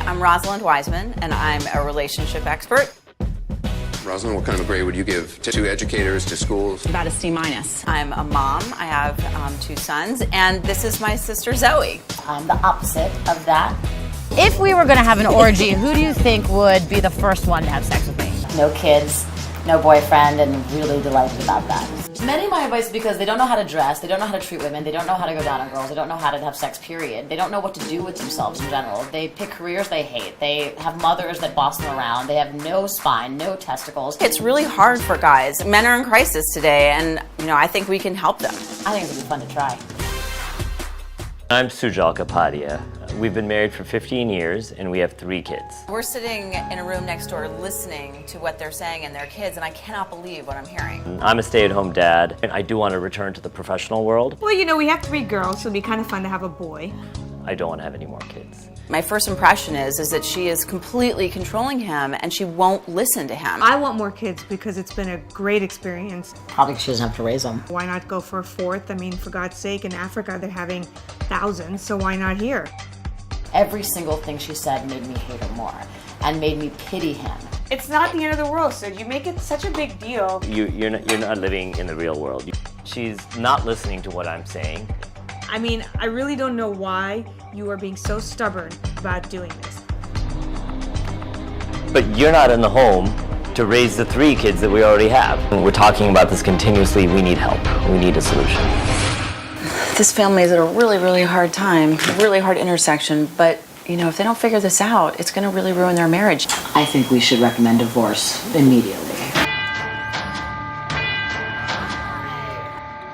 I'm Rosalind Wiseman, and I'm a relationship expert. Rosalind, what kind of grade would you give to educators, to schools? About a C-. I'm a mom. I have 2 sons, and this is my sister Zoe. I'm the opposite of that. If we were going to have an orgy, who do you think would be the first one to have sex with me? No kids, no boyfriend, and really delighted about that. Many my advice because they don't know how to dress, they don't know how to treat women, they don't know how to go down on girls, they don't know how to have sex, period. They don't know what to do with themselves in general. They pick careers they hate. They have mothers that boss them around. They have no spine, no testicles. It's really hard for guys. Men are in crisis today, and I think we can help them. I think it would be fun to try. I'm Sujal Kapadia. We've been married for 15 years and we have 3 kids. We're sitting in a room next door listening to what they're saying and their kids, and I cannot believe what I'm hearing. I'm a stay-at-home dad and I do want to return to the professional world. Well, we have 3 girls, so it'd be kind of fun to have a boy. I don't want to have any more kids. My first impression is that she is completely controlling him and she won't listen to him. I want more kids because it's been a great experience. Probably because she doesn't have to raise them. Why not go for a 4th? I mean, for God's sake, in Africa they're having thousands, so why not here? Every single thing she said made me hate her more and made me pity him. It's not the end of the world, so you make it such a big deal. You're not living in the real world. She's not listening to what I'm saying. I mean, I really don't know why you are being so stubborn about doing this. But you're not in the home to raise the 3 kids that we already have. We're talking about this continuously. We need help. We need a solution. This family is at a really, really hard time, a really hard intersection, but if they don't figure this out, it's going to really ruin their marriage. I think we should recommend divorce immediately.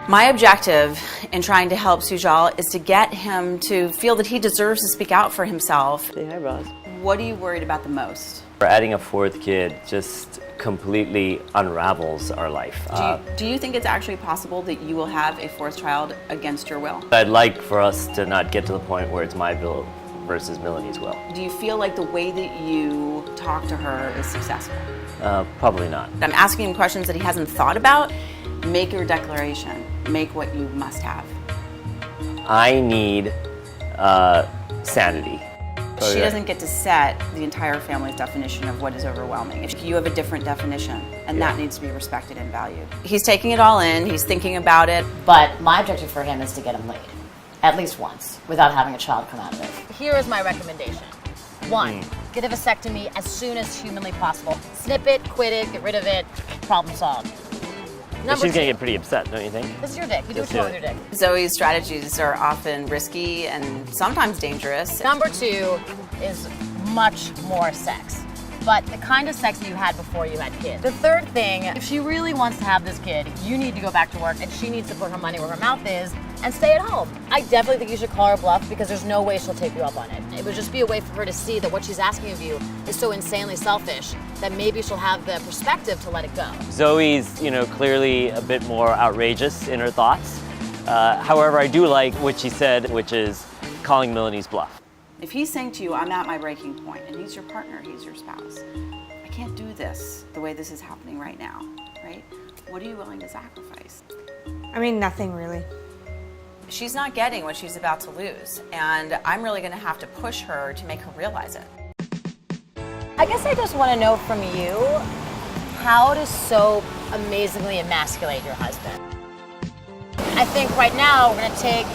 My objective in trying to help Sujal is to get him to feel that he deserves to speak out for himself. Say hi, Roz. What are you worried about the most? Adding a 4th kid just completely unravels our life. Do you think it's actually possible that you will have a 4th child against your will? I'd like for us to not get to the point where it's my will versus Melanie's will. Do you feel like the way that you talk to her is successful? Probably not. I'm asking him questions that he hasn't thought about. Make your declaration. Make what you must have. I need sanity. She doesn't get to set the entire family's definition of what is overwhelming. If you have a different definition, and that needs to be respected and valued. He's taking it all in, he's thinking about it. But my objective for him is to get him laid, at least once, without having a child come out of it. Here is my recommendation. 1, get a vasectomy as soon as humanly possible. Snip it, quit it, get rid of it, problem solved. But she's going to get pretty upset, don't you think? This is your dick. You do what you want with your dick. Zoe's strategies are often risky and sometimes dangerous. Number 2 is much more sex, but the kind of sex that you had before you had kids. The 3rd thing, if she really wants to have this kid, you need to go back to work and she needs to put her money where her mouth is and stay at home. I definitely think you should call her bluff because there's no way she'll take you up on it. It would just be a way for her to see that what she's asking of you is so insanely selfish that maybe she'll have the perspective to let it go. Zoe's, clearly a bit more outrageous in her thoughts. However, I do like what she said, which is calling Melanie's bluff. If he's saying to you, I'm at my breaking point, and he's your partner, he's your spouse, I can't do this the way this is happening right now, right? What are you willing to sacrifice? I mean, nothing really. She's not getting what she's about to lose, and I'm really going to have to push her to make her realize it. I guess I just want to know from you, how does soap amazingly emasculate your husband? I think right now we're going to take,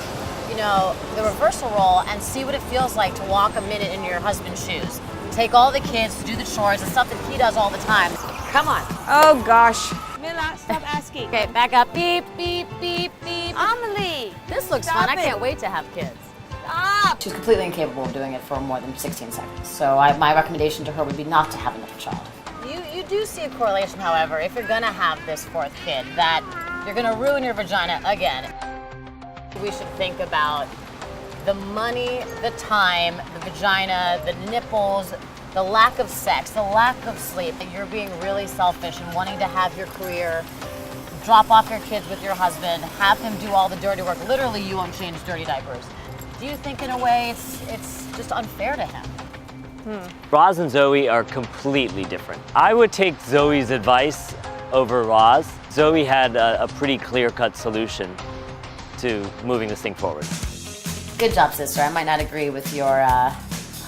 the reversal role and see what it feels like to walk a minute in your husband's shoes. Take all the kids to do the chores, the stuff that he does all the time. Come on. Oh gosh. Mila, stop asking. Okay, back up. Beep, beep, beep, beep. Amelie! This looks Stop fun. it. I can't wait to have kids. Stop! She's completely incapable of doing it for more than 16 seconds. So my recommendation to her would be not to have another child. You do see a correlation, however, if you're going to have this 4th kid, that you're going to ruin your vagina again. We should think about the money, the time, the vagina, the nipples, the lack of sex, the lack of sleep. You're being really selfish and wanting to have your career, drop off your kids with your husband, have him do all the dirty work. Literally, you won't change dirty diapers. Do you think in a way it's just unfair to him? Roz and Zoe are completely different. I would take Zoe's advice over Roz. Zoe had a pretty clear-cut solution to moving this thing forward. Good job, sister. I might not agree with your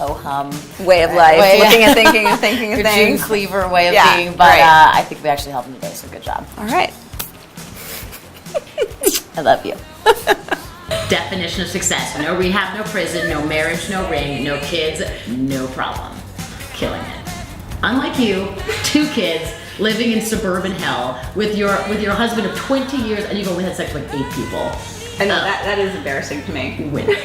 ho-hum Way of life, looking at thinking and thinking of your June things. Cleaver way of Yeah, being, but right. I think we actually helped him today, so good job. All right. I love you. Definition of success: no rehab, no prison, no marriage, no ring, no kids, no problem. Killing it. Unlike you, 2 kids living in suburban hell with your husband of 20 years, and you've only had sex with like 8 people. I know that is embarrassing to me. Winning.